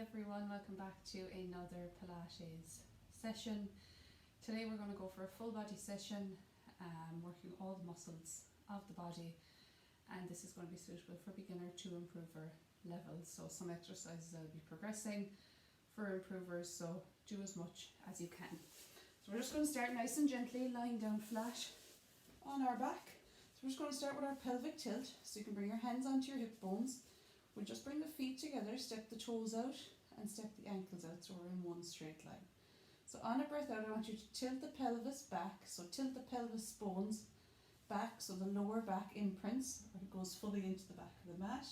everyone, welcome back to another Pilates session. Today we're going to go for a full body session, working all the muscles of the body, and this is going to be suitable for beginner to improver levels. So some exercises I'll be progressing for improvers, so do as much as you can. So we're just going to start nice and gently, lying down flat on our back. So we're just going to start with our pelvic tilt, so you can bring your hands onto your hip bones. We'll just bring the feet together, step the toes out and step the ankles out so we're in one straight line. So on a breath out, I want you to tilt the pelvis back, so tilt the pelvis bones back so the lower back imprints or it goes fully into the back of the mat.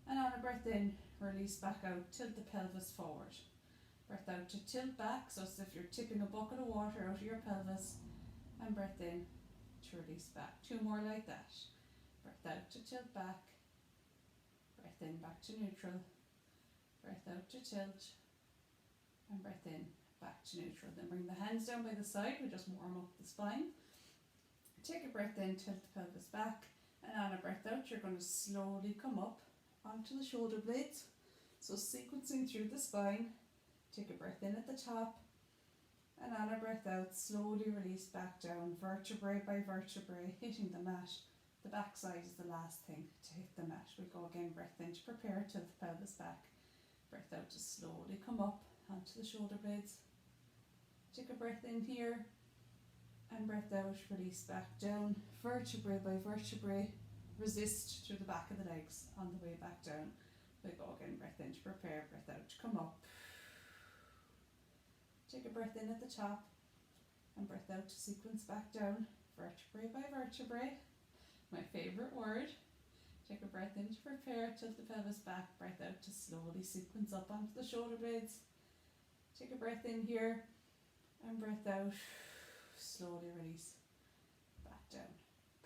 And on a breath in, release back out, tilt the pelvis forward. Breath out to tilt back, so as if you're tipping a bucket of water out of your pelvis, and breath in to release back. Two more like that. Breath out to tilt back. Breath in back to neutral, breath out to tilt, and breath in back to neutral. Then bring the hands down by the side, we just warm up the spine. Take a breath in, tilt the pelvis back, and on a breath out you're going to slowly come up onto the shoulder blades. So sequencing through the spine, take a breath in at the top, and on a breath out slowly release back down, vertebrae by vertebrae, hitting the mat. The back side is the last thing to hit the mat. We go again, breath in to prepare, tilt the pelvis back. Breath out to slowly come up onto the shoulder blades. Take a breath in here and breath out, release back down, vertebrae by vertebrae. Resist through the back of the legs on the way back down. We go again, breath in to prepare, breath out to come up. Take a breath in at the top and breath out to sequence back down, vertebrae by vertebrae. My favourite word. Take a breath in to prepare, tilt the pelvis back, breath out to slowly sequence up onto the shoulder blades. Take a breath in here and breath out, slowly release back down.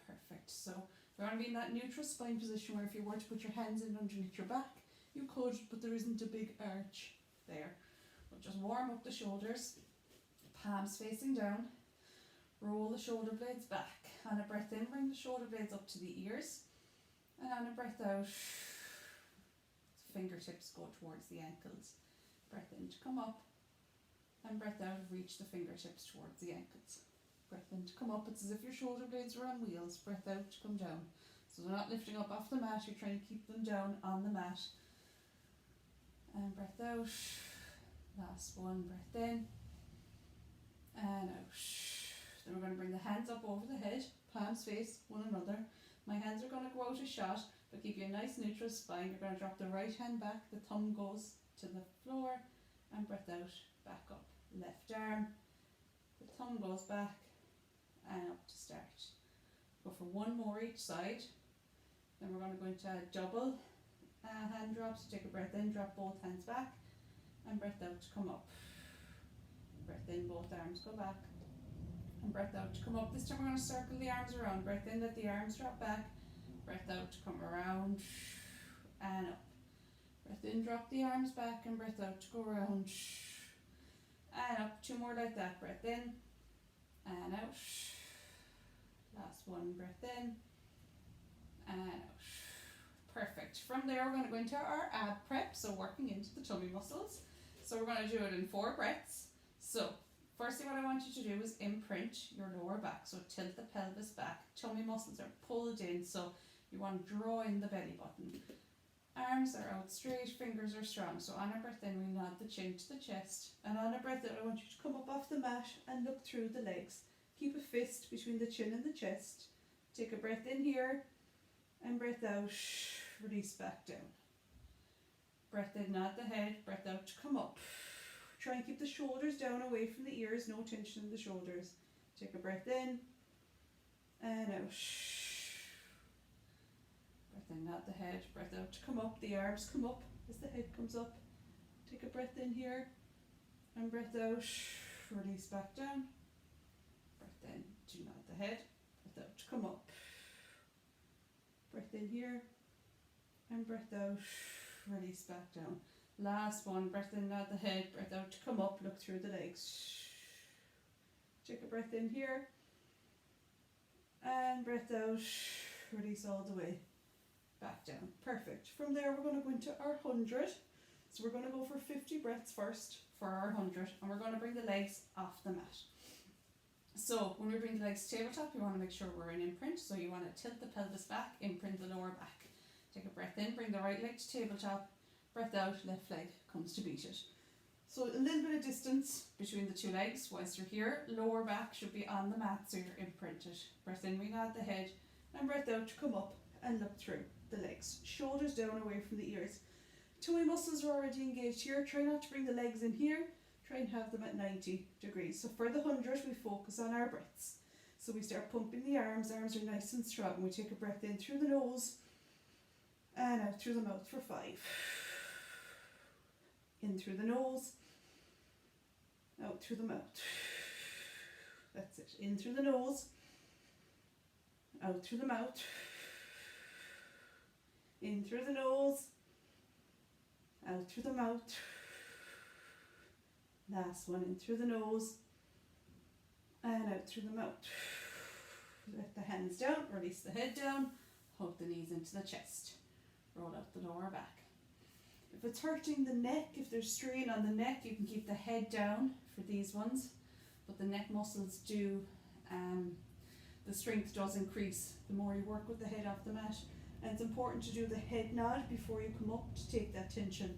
Perfect. So we're going to be in that neutral spine position where if you were to put your hands in underneath your back, you could, but there isn't a big arch there. We'll just warm up the shoulders, palms facing down. Roll the shoulder blades back. On a breath in, bring the shoulder blades up to the ears. And on a breath out, fingertips go towards the ankles. Breath in to come up. And breath out, reach the fingertips towards the ankles. Breath in to come up. It's as if your shoulder blades are on wheels. Breath out to come down. So they're not lifting up off the mat, you're trying to keep them down on the mat. And breath out. Last one, breath in. And out. Then we're going to bring the hands up over the head, palms face one another. My hands are going to go out a shot, but give you a nice neutral spine. You're going to drop the right hand back, the thumb goes to the floor, and breath out, back up. Left arm, the thumb goes back, and up to start. Go for one more each side. Then we're going to go into a double hand drop. So take a breath in, drop both hands back, and breath out to come up. Breath in, both arms go back. And breath out to come up. This time we're going to circle the arms around. Breath in, let the arms drop back. Breath out to come around and up. Breath in, drop the arms back, and breath out to go around and up. Two more like that. Breath in and out. Last one, breath in and out. Perfect. From there we're going to go into our ab prep, so working into the tummy muscles. So we're going to do it in 4 breaths. So firstly, what I want you to do is imprint your lower back. So tilt the pelvis back. Tummy muscles are pulled in, so you want to draw in the belly button. Arms are out straight, fingers are strong. So on a breath in, we nod the chin to the chest. And on a breath out, I want you to come up off the mat and look through the legs. Keep a fist between the chin and the chest. Take a breath in here and breath out. Release back down. Breath in, nod the head. Breath out to come up. Try and keep the shoulders down away from the ears, no tension in the shoulders. Take a breath in and out. Breath in, nod the head, breath out to come up. The arms come up as the head comes up. Take a breath in here and breath out. Release back down. Breath in to nod the head, breath out to come up. Breath in here and breath out. Release back down. Last one, breath in, nod the head, breath out to come up, look through the legs. Take a breath in here and breath out, release all the way back down. Perfect. From there we're going to go into our 100. So we're going to go for 50 breaths first for our 100, and we're going to bring the legs off the mat. So when we bring the legs to tabletop, you want to make sure we're in imprint. So you want to tilt the pelvis back, imprint the lower back. Take a breath in, bring the right leg to tabletop, breath out, left leg comes to beat it. So a little bit of distance between the two legs whilst you're here. Lower back should be on the mat so you're imprinted. Breath in, we got the head, and breath out to come up and look through the legs. Shoulders down away from the ears. Tummy muscles are already engaged here. Try not to bring the legs in here. Try and have them at 90 degrees. So for the 100, we focus on our breaths. So we start pumping the arms. Arms are nice and strong. We take a breath in through the nose and out through the mouth for 5. In through the nose, out through the mouth. That's it. In through the nose, out through the mouth. In through the nose, out through the mouth. Last one, in through the nose and out through the mouth. Let the hands down, release the head down, hug the knees into the chest. Roll out the lower back. If it's hurting the neck, if there's strain on the neck, you can keep the head down for these ones, but the neck muscles do, the strength does increase the more you work with the head off the mat. And it's important to do the head nod before you come up to take that tension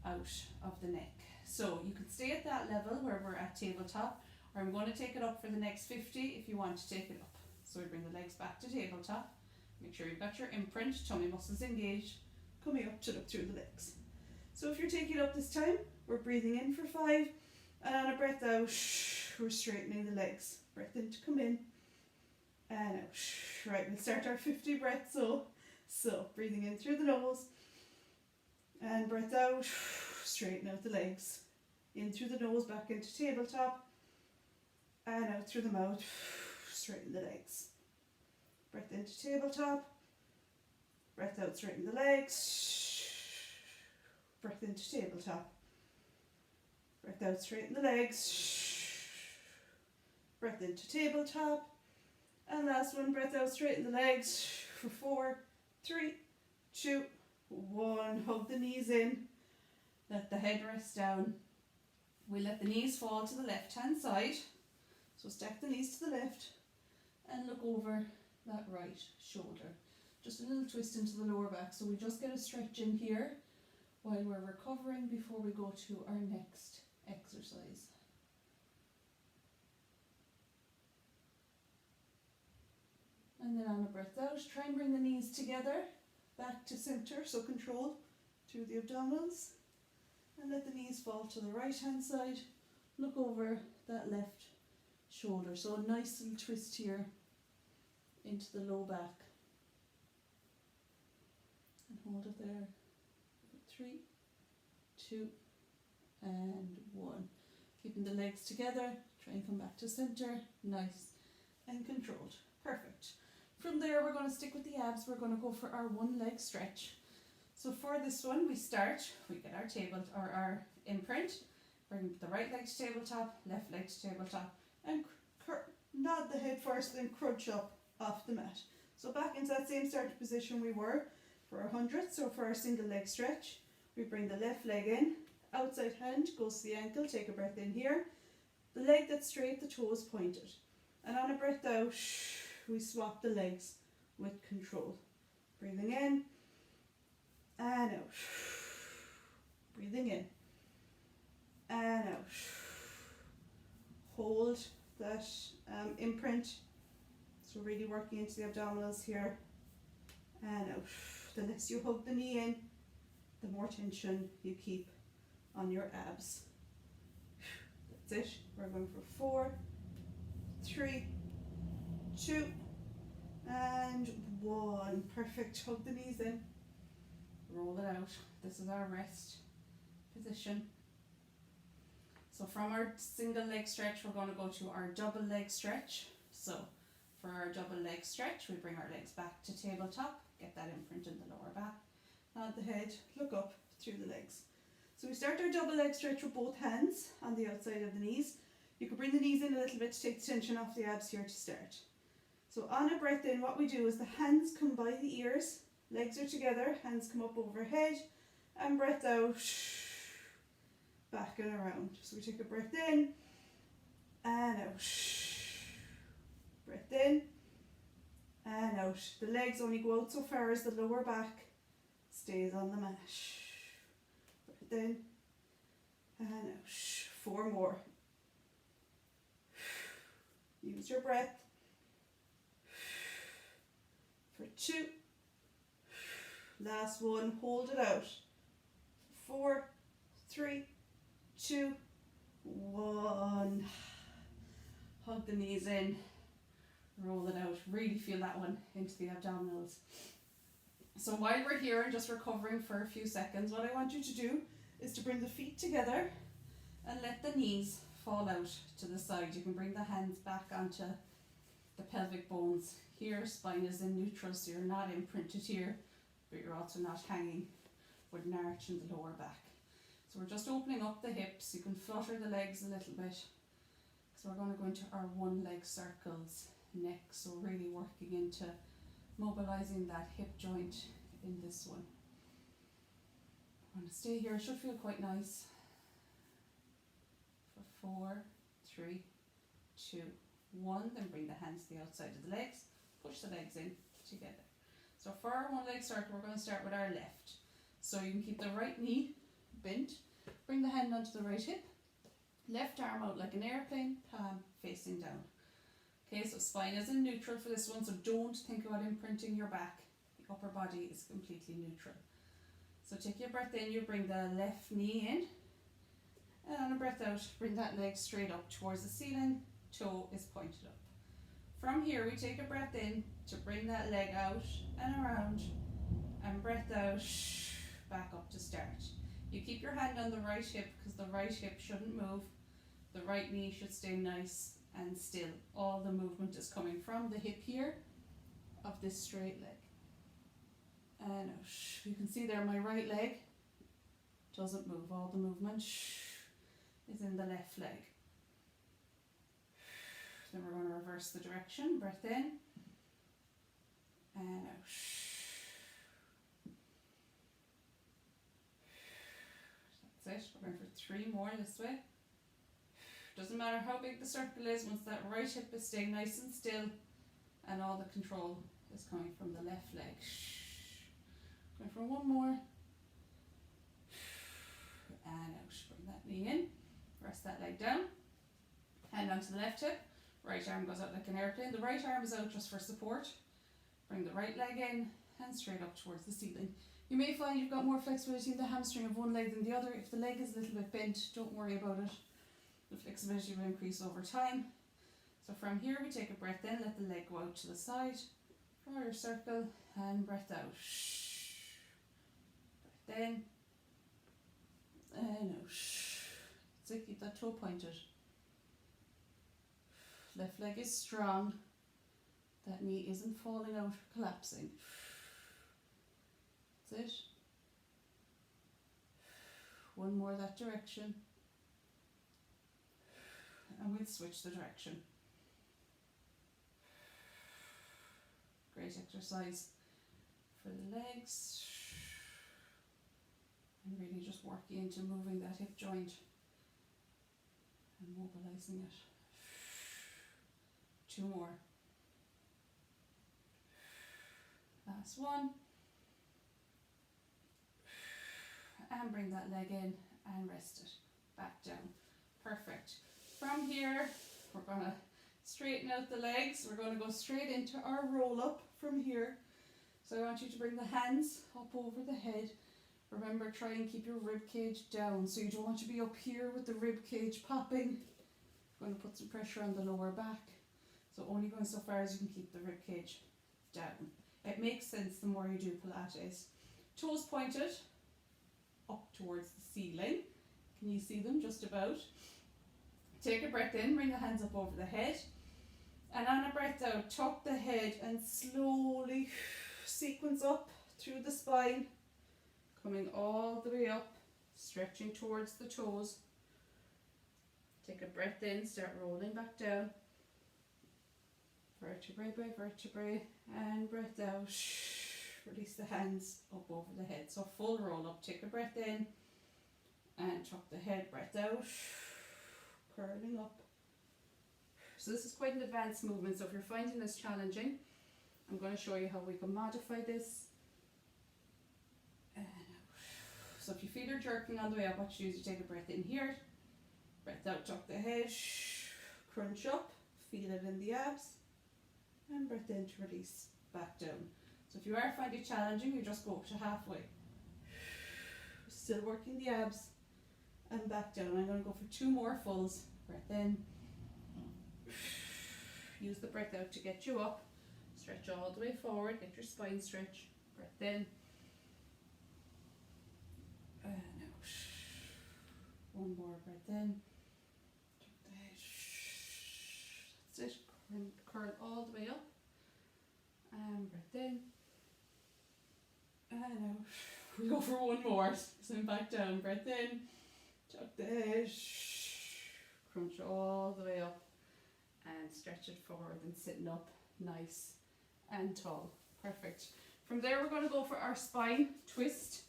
out of the neck. So you can stay at that level where we're at tabletop, or I'm going to take it up for the next 50 if you want to take it up. So we bring the legs back to tabletop. Make sure you've got your imprint, tummy muscles engaged, coming up to look through the legs. So if you're taking it up this time, we're breathing in for 5, and on a breath out, we're straightening the legs. Breath in to come in, and out. Right, we'll start our 50 breaths. So breathing in through the nose, and breath out, straighten out the legs. In through the nose, back into tabletop, and out through the mouth, straighten the legs. Breath into tabletop, breath out, straighten the legs. Breath into tabletop, breath out, straighten the legs. Breath into tabletop, and last one, breath out, straighten the legs for 4, 3, 2, 1. Hug the knees in, let the head rest down. We let the knees fall to the left hand side. So stack the knees to the left and look over that right shoulder. Just a little twist into the lower back. So we just get a stretch in here while we're recovering before we go to our next exercise. And then on a breath out, try and bring the knees together, back to center, so control through the abdominals. And let the knees fall to the right hand side. Look over that left shoulder. So a nice little twist here into the low back. And hold it there. 3, 2, and 1. Keeping the legs together. Try and come back to center. Nice and controlled. Perfect. From there, we're going to stick with the abs. We're going to go for our one leg stretch. So for this one, we get our table or our imprint, bring the right leg to tabletop, left leg to tabletop, and nod the head first, then crunch up off the mat. So back into that same starting position we were for our 100. So for our single leg stretch, we bring the left leg in, outside hand goes to the ankle, take a breath in here. The leg that's straight, the toes pointed. And on a breath out, we swap the legs with control. Breathing in, and out. Breathing in and out. Hold that imprint. So really working into the abdominals here. And out. The less you hug the knee in, the more tension you keep on your abs. That's it. We're going for 4, 3, 2, and 1. Perfect. Hug the knees in. Roll it out. This is our rest position. So from our single leg stretch, we're going to go to our double leg stretch. So for our double leg stretch, we bring our legs back to tabletop, get that imprint in the lower back, nod the head, look up through the legs. So we start our double leg stretch with both hands on the outside of the knees. You can bring the knees in a little bit to take the tension off the abs here to start. So on a breath in, what we do is the hands come by the ears, legs are together, hands come up overhead, and breath out, back and around. So we take a breath in and out, breath in and out. The legs only go out so far as the lower back stays on the mat. Breath in and out. 4 more. Use your breath for 2. Last one, hold it out. 4, 3, 2, 1. Hug the knees in, roll it out. Really feel that one into the abdominals. So while we're here and just recovering for a few seconds, what I want you to do is to bring the feet together and let the knees fall out to the side. You can bring the hands back onto the pelvic bones. Here, spine is in neutral, so you're not imprinted here, but you're also not hanging with an arch in the lower back. So we're just opening up the hips. You can flutter the legs a little bit. So we're going to go into our 1 leg circles next. So really working into mobilizing that hip joint in this one. I'm going to stay here. It should feel quite nice. For 4, 3, 2, 1. Then bring the hands to the outside of the legs. Push the legs in together. So for our 1 leg circle, we're going to start with our left. So you can keep the right knee bent. Bring the hand onto the right hip. Left arm out like an airplane, palm facing down. Okay, so spine is in neutral for this one, so don't think about imprinting your back. The upper body is completely neutral. So take your breath in, you bring the left knee in. And on a breath out, bring that leg straight up towards the ceiling, toe is pointed up. From here, we take a breath in to bring that leg out and around, and breath out, back up to start. You keep your hand on the right hip because the right hip shouldn't move. The right knee should stay nice and still. All the movement is coming from the hip here of this straight leg. And out. You can see there my right leg doesn't move. All the movement is in the left leg. Then we're going to reverse the direction. Breath in and out. That's it. We're going for 3 more this way. Doesn't matter how big the circle is, once that right hip is staying nice and still and all the control is coming from the left leg. Going for 1 more. And out. Bring that knee in. Rest that leg down. Hand onto the left hip. Right arm goes out like an airplane. The right arm is out just for support. Bring the right leg in and straight up towards the ceiling. You may find you've got more flexibility in the hamstring of one leg than the other. If the leg is a little bit bent, don't worry about it. The flexibility will increase over time. So from here we take a breath in, let the leg go out to the side. Draw your circle and breath out. Breath in and out. So keep that toe pointed. Left leg is strong. That knee isn't falling out or collapsing. That's it. 1 more that direction. And we'll switch the direction. Great exercise for the legs. And really just working into moving that hip joint and mobilizing it. 2 more. Last one. And bring that leg in and rest it back down. Perfect. From here, we're going to straighten out the legs. We're going to go straight into our roll up from here. So I want you to bring the hands up over the head. Remember, try and keep your rib cage down. So you don't want to be up here with the rib cage popping. You're going to put some pressure on the lower back. So only going so far as you can keep the rib cage down. It makes sense the more you do Pilates. Toes pointed up towards the ceiling. Can you see them just about? Take a breath in, bring the hands up over the head. And on a breath out, tuck the head and slowly sequence up through the spine. Coming all the way up, stretching towards the toes. Take a breath in, start rolling back down. Vertebrae by vertebrae, and breath out. release the hands up over the head. So full roll up, take a breath in and tuck the head, breath out, curling up. So this is quite an advanced movement, so if you're finding this challenging, I'm going to show you how we can modify this. And out. So if you feel you're jerking on the way up, what you do is you take a breath in here, breath out, tuck the head, crunch up, feel it in the abs, and breath in to release back down. So if you are finding it challenging, you just go up to halfway. Still working the abs and back down. I'm going to go for 2 more fulls. Breath in. Use the breath out to get you up. Stretch all the way forward. Get your spine stretch. Breath in. And out. 1 more. Breath in. Tuck the head. That's it. Curl all the way up. And breath in. And out. We go for 1 more. Send back down. Breath in. Tuck the head. Crunch all the way up. And stretch it forward and sitting up nice and tall. Perfect. From there we're going to go for our spine twist.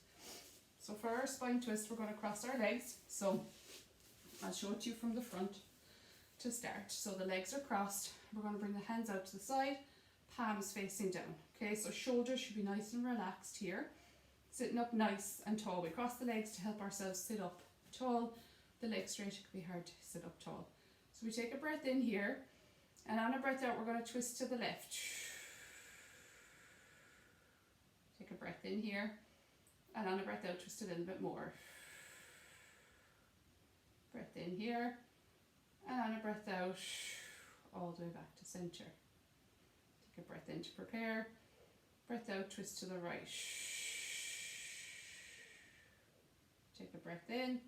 So for our spine twist we're going to cross our legs. So I'll show it to you from the front to start. So the legs are crossed. We're going to bring the hands out to the side, palms facing down. Okay, so shoulders should be nice and relaxed here. Sitting up nice and tall. We cross the legs to help ourselves sit up tall. The legs straight, it could be hard to sit up tall. So we take a breath in here, and on a breath out, we're going to twist to the left. Take a breath in here, and on a breath out, twist a little bit more. Breath in here, and on a breath out, all the way back to center. Take a breath in to prepare. Breath out, twist to the right. Take a breath in,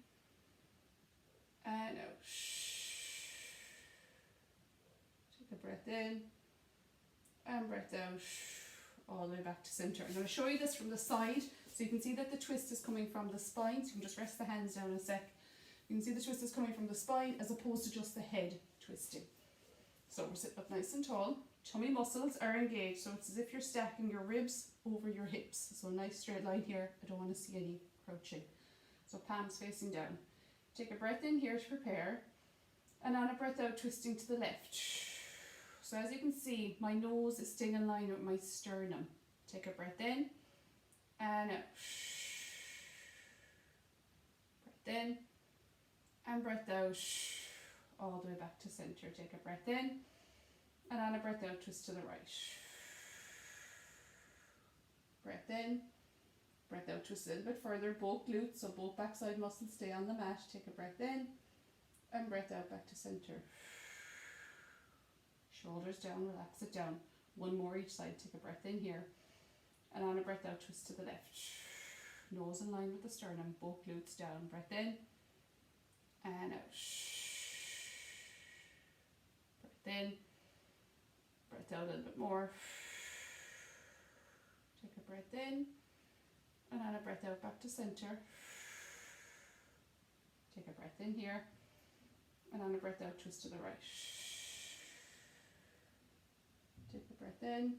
and out. Take a breath in and breath out, all the way back to center. I'm going to show you this from the side so you can see that the twist is coming from the spine. So you can just rest the hands down a sec. You can see the twist is coming from the spine as opposed to just the head twisting. So we're sitting up nice and tall. Tummy muscles are engaged, so it's as if you're stacking your ribs over your hips. So a nice straight line here. I don't want to see any crouching. So palms facing down. Take a breath in here to prepare, and on a breath out, twisting to the left. So as you can see, my nose is staying in line with my sternum. Take a breath in and out. Breath in and breath out, all the way back to center. Take a breath in, and on a breath out, twist to the right. Breath in. Breath out, twist a little bit further, both glutes, so both backside muscles stay on the mat. Take a breath in and breath out back to center. Shoulders down, relax it down. 1 more each side. Take a breath in here, and on a breath out, twist to the left. Nose in line with the sternum, both glutes down. Breath in and out. Breath in, breath out a little bit more. Take a breath in, and on a breath out back to center. Take a breath in here, and on a breath out, twist to the right. Take a breath in,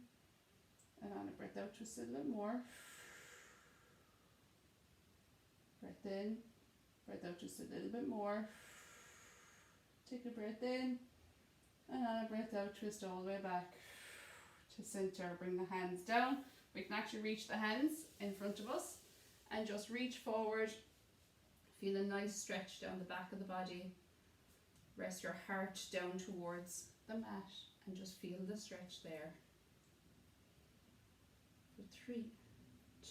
and on a breath out, twist a little more. Breath in, breath out, twist a little bit more. Take a breath in, and on a breath out, twist all the way back to center. Bring the hands down. We can actually reach the hands in front of us and just reach forward. Feel a nice stretch down the back of the body. Rest your heart down towards the mat and just feel the stretch there. For 3,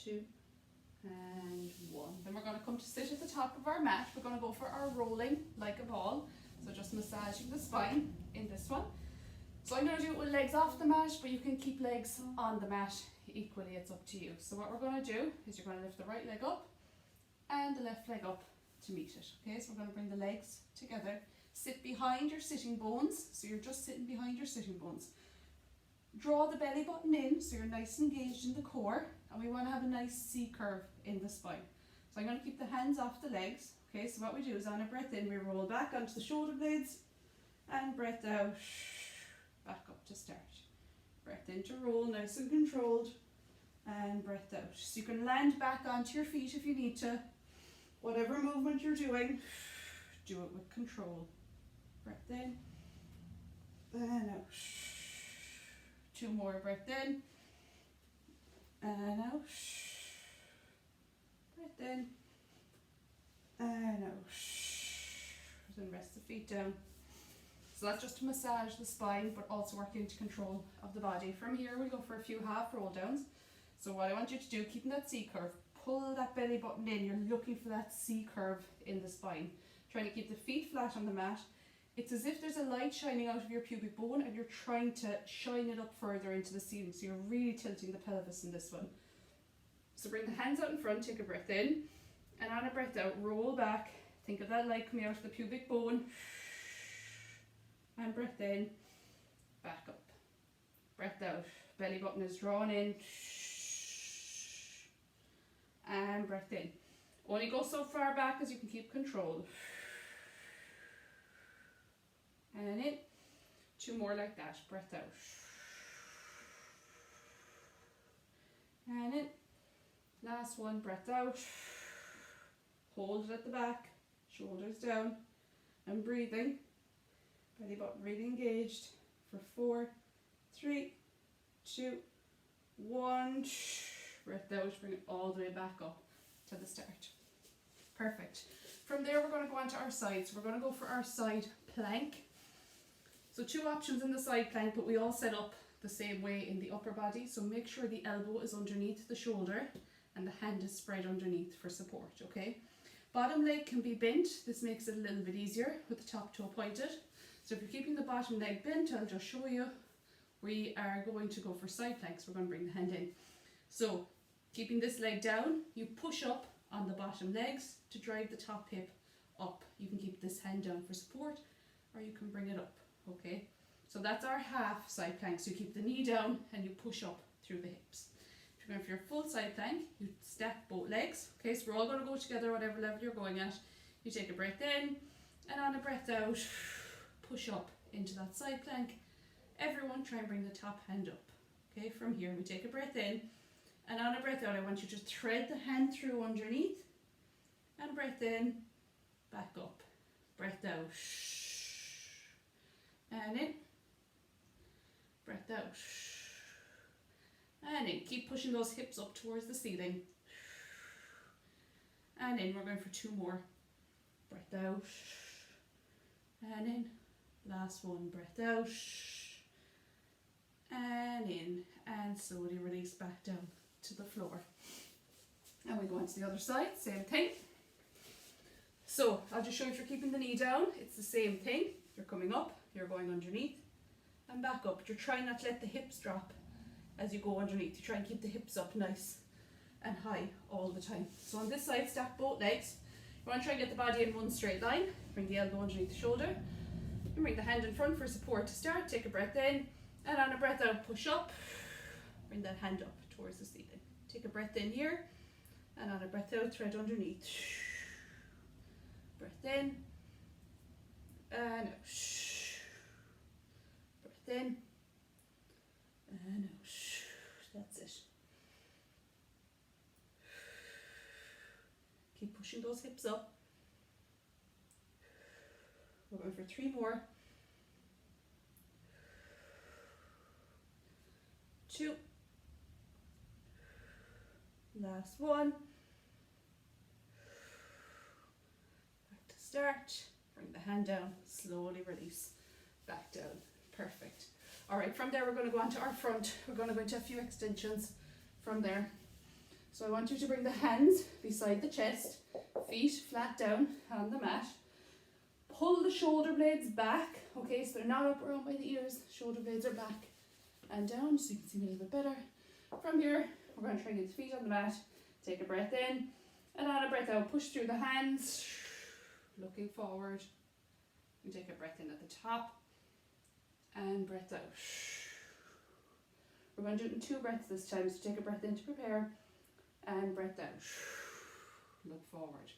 2, and 1. Then we're going to come to sit at the top of our mat. We're going to go for our rolling like a ball. So just massaging the spine in this one. So I'm going to do it with legs off the mat, but you can keep legs on the mat equally, it's up to you. So what we're going to do is you're going to lift the right leg up and the left leg up to meet it. Okay, so we're going to bring the legs together. Sit behind your sitting bones, so you're just sitting behind your sitting bones. Draw the belly button in, so you're nice and engaged in the core, and we want to have a nice C curve in the spine. So I'm going to keep the hands off the legs. Okay, so what we do is on a breath in, we roll back onto the shoulder blades, and breath out, back up to start. Breath in to roll, nice and controlled, and breath out. So you can land back onto your feet if you need to. Whatever movement you're doing, do it with control. Breath in and out. 2 more, breath in and out. Breath in and out. Then rest the feet down. So that's just to massage the spine, but also working to control of the body. From here, we'll go for a few half roll downs. So what I want you to do, keeping that C curve, pull that belly button in. You're looking for that C curve in the spine. Trying to keep the feet flat on the mat. It's as if there's a light shining out of your pubic bone and you're trying to shine it up further into the ceiling. So you're really tilting the pelvis in this one. So bring the hands out in front, take a breath in, and on a breath out, roll back. Think of that light coming out of the pubic bone. And breath in, back up. Breath out, belly button is drawn in. And breath in. Only go so far back as you can keep control. And in. 2 more like that. Breath out. And in. Last one, breath out. Hold it at the back. Shoulders down. And breathing. Belly button really engaged. For 4, 3, 2, 1. Breath out, bring it all the way back up to the start. Perfect. From there, we're going to go on to our sides. We're going to go for our side plank. So 2 options in the side plank, but we all set up the same way in the upper body. So make sure the elbow is underneath the shoulder and the hand is spread underneath for support, okay? Bottom leg can be bent. This makes it a little bit easier with the top toe pointed. So if you're keeping the bottom leg bent, I'll just show you. We are going to go for side planks. We're going to bring the hand in. So keeping this leg down, you push up on the bottom legs to drive the top hip up. You can keep this hand down for support, or you can bring it up, okay? So that's our half side plank. So you keep the knee down and you push up through the hips. If you're going for your full side plank, you stack both legs, okay? So we're all going to go together whatever level you're going at. You take a breath in, and on a breath out, push up into that side plank. Everyone try and bring the top hand up, okay? From here, we take a breath in, and on a breath out, I want you to thread the hand through underneath, and breath in, back up, breath out, and in, breath out, and in. Keep pushing those hips up towards the ceiling, and in. We're going for 2 more. Breath out, and in. Last one, breath out, and in, and slowly release back down to the floor. And we go on to the other side, same thing. So I'll just show you if you're keeping the knee down, it's the same thing. You're coming up, you're going underneath and back up, but you're trying not to let the hips drop as you go underneath. You try and keep the hips up nice and high all the time. So on this side, stack both legs. You want to try and get the body in one straight line. Bring the elbow underneath the shoulder. And bring the hand in front for support to start. Take a breath in, and on a breath out, push up. Bring that hand up towards the ceiling. Take a breath in here, and on a breath out, thread underneath. Breath in, and out. Breath in, and out. That's it. Keep pushing those hips up. We're going for 3 more. 2. Last one. Back to start. Bring the hand down. Slowly release. Back down. Perfect. Alright, from there we're going to go on to our front. We're going to go into a few extensions from there. So I want you to bring the hands beside the chest. Feet flat down on the mat. Pull the shoulder blades back, okay, so they're not up around by the ears. Shoulder blades are back and down, so you can see me a little bit better. From here, we're going to try and get the feet on the mat. Take a breath in, and on a breath out, push through the hands, looking forward. You take a breath in at the top, and breath out. We're going to do it in 2 breaths this time, so take a breath in to prepare, and breath out. Look forward.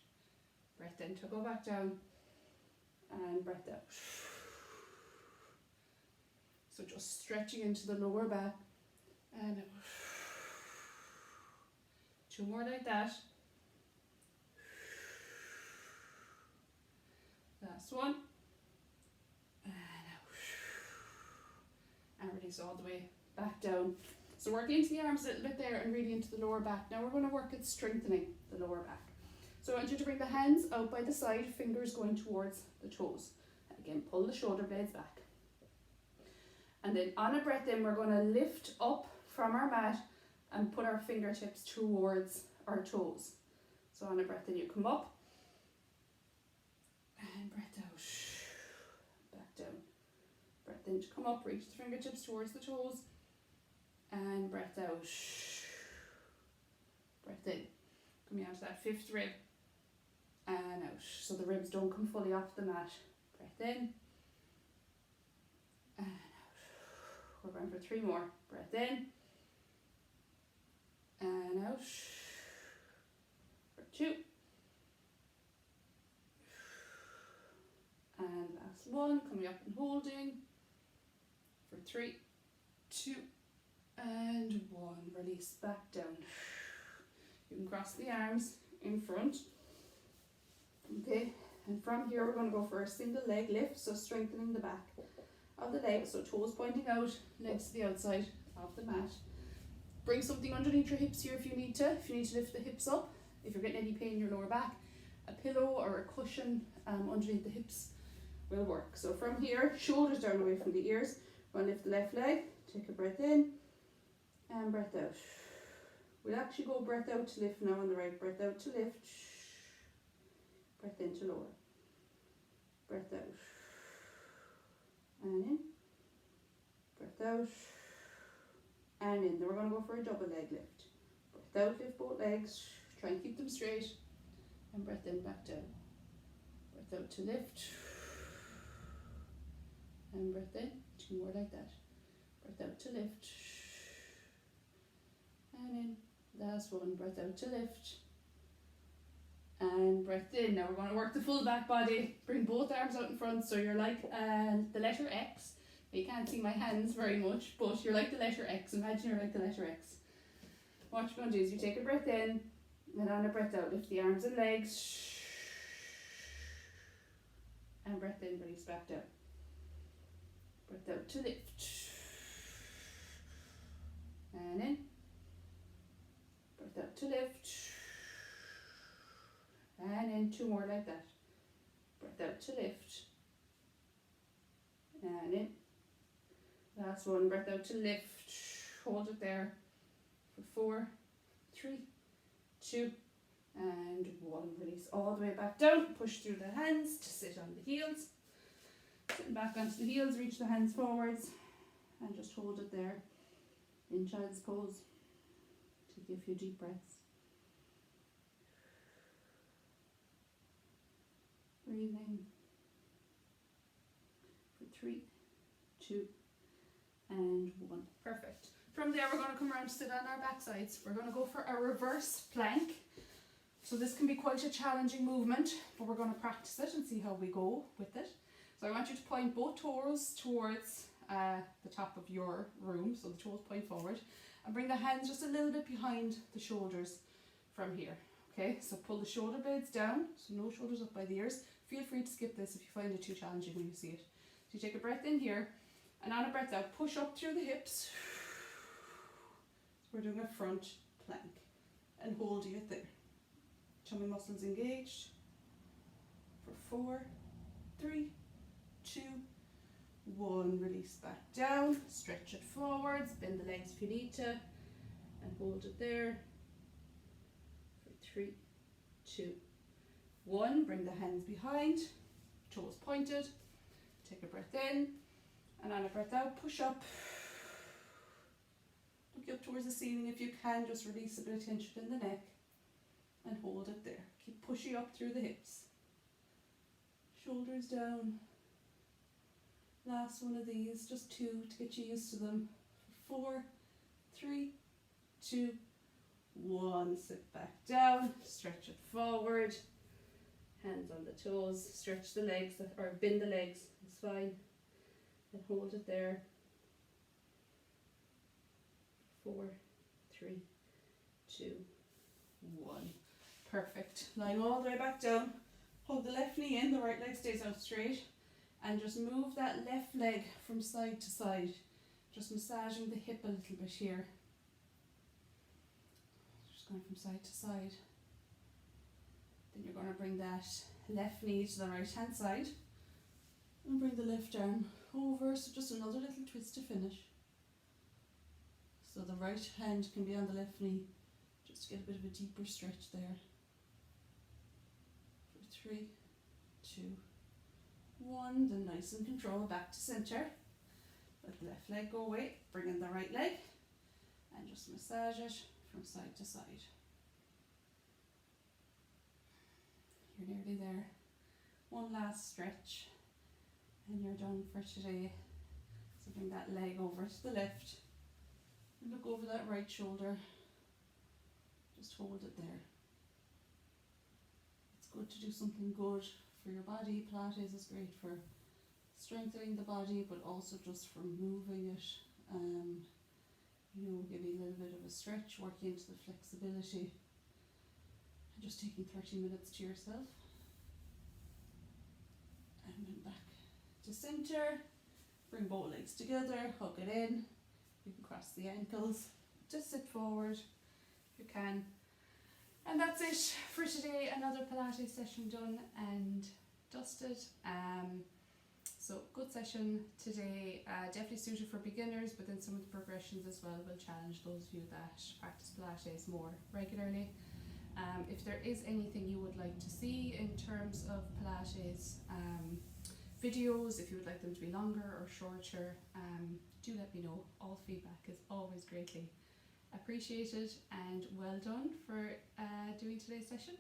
Breath in to go back down, and breath out. So just stretching into the lower back and out. 2 more like that. Last one. And out. And release all the way back down. So work into the arms a little bit there and really into the lower back. Now we're going to work at strengthening the lower back. So I want you to bring the hands out by the side, fingers going towards the toes. And again, pull the shoulder blades back. And then on a breath in, we're going to lift up from our mat and put our fingertips towards our toes. So on a breath in, you come up. And breath out. Back down. Breath in to come up, reach the fingertips towards the toes. And breath out. Breath in. Coming out to that 5th rib. And out. So the ribs don't come fully off the mat. Breath in. And out. We're going for 3 more. Breath in. And out. For 2. And last one. Coming up and holding. For 3, 2, and 1. Release back down. You can cross the arms in front. Okay, and from here we're going to go for a single leg lift, so strengthening the back of the leg, so toes pointing out, legs to the outside of the mat. Bring something underneath your hips here if you need to lift the hips up. If you're getting any pain in your lower back, a pillow or a cushion underneath the hips will work. So from here, shoulders down away from the ears. We're going to lift the left leg, take a breath in and breath out. We'll actually go breath out to lift now on the right, breath out to lift. Breath in to lower. Breath out. And in. Breath out. And in. Then we're going to go for a double leg lift. Breath out, lift both legs. Try and keep them straight. And breath in, back down. Breath out to lift. And breath in. 2 more like that. Breath out to lift. And in. Last one. Breath out to lift. And breath in. Now we're going to work the full back body. Bring both arms out in front so you're like the letter X. You can't see my hands very much, but you're like the letter X. Imagine you're like the letter X. What you're going to do is you take a breath in and on a breath out, lift the arms and legs. And breath in, release back down. Breath out to lift. And in. Breath out to lift. And in. 2 more like that. Breath out to lift. And in. Last one. Breath out to lift. Hold it there for 4, 3, 2, and 1. Release all the way back down. Push through the hands to sit on the heels. Sitting back onto the heels. Reach the hands forwards and just hold it there in child's pose. Take a few deep breaths. Breathing for 3, 2, and 1. Perfect. From there we're going to come around to sit on our back sides. We're going to go for a reverse plank. So this can be quite a challenging movement, but we're going to practice it and see how we go with it. So I want you to point both toes towards the top of your room, so the toes point forward, and bring the hands just a little bit behind the shoulders from here. Okay, so pull the shoulder blades down, so no shoulders up by the ears. Feel free to skip this if you find it too challenging when you see it. So you take a breath in here, and on a breath out, push up through the hips. So we're doing a front plank, and holding it there. Tummy muscles engaged. For 4, 3, 2, 1. Release back down. Stretch it forwards. Bend the legs if you need to, and hold it there. For 3, 2, 1. Bring the hands behind. Toes pointed. Take a breath in, and on a breath out, push up. Look up towards the ceiling if you can. Just release a bit of tension in the neck. And hold it there. Keep pushing up through the hips. Shoulders down. Last one of these, just 2 to get you used to them. 4, 3, 2, 1. Sit back down. Stretch it forward. Hands on the toes. Stretch the legs, or bend the legs. It's fine. And hold it there. 4, 3, 2, 1. Perfect. Lying all the way back down. Hold the left knee in, the right leg stays out straight. And just move that left leg from side to side. Just massaging the hip a little bit here. Just going from side to side. Then you're going to bring that left knee to the right hand side. And bring the left arm over. So just another little twist to finish. So the right hand can be on the left knee. Just to get a bit of a deeper stretch there. For 3, 2, 1. Then nice and control back to center. Let the left leg go away. Bring in the right leg. And just massage it from side to side. You're nearly there. One last stretch. And you're done for today. So bring that leg over to the left. And look over that right shoulder. Just hold it there. It's good to do something good for your body. Pilates is great for strengthening the body, but also just for moving it. Give you a little bit of a stretch, working into the flexibility. And just taking 30 minutes to yourself. And then back to center. Bring both legs together, hug it in. You can cross the ankles. Just sit forward if you can. And that's it for today. Another Pilates session done and dusted. So good session today. Definitely suited for beginners, but then some of the progressions as well will challenge those of you that practice Pilates more regularly. If there is anything you would like to see in terms of Pilates videos, if you would like them to be longer or shorter, do let me know. All feedback is always greatly appreciated, and well done for doing today's session.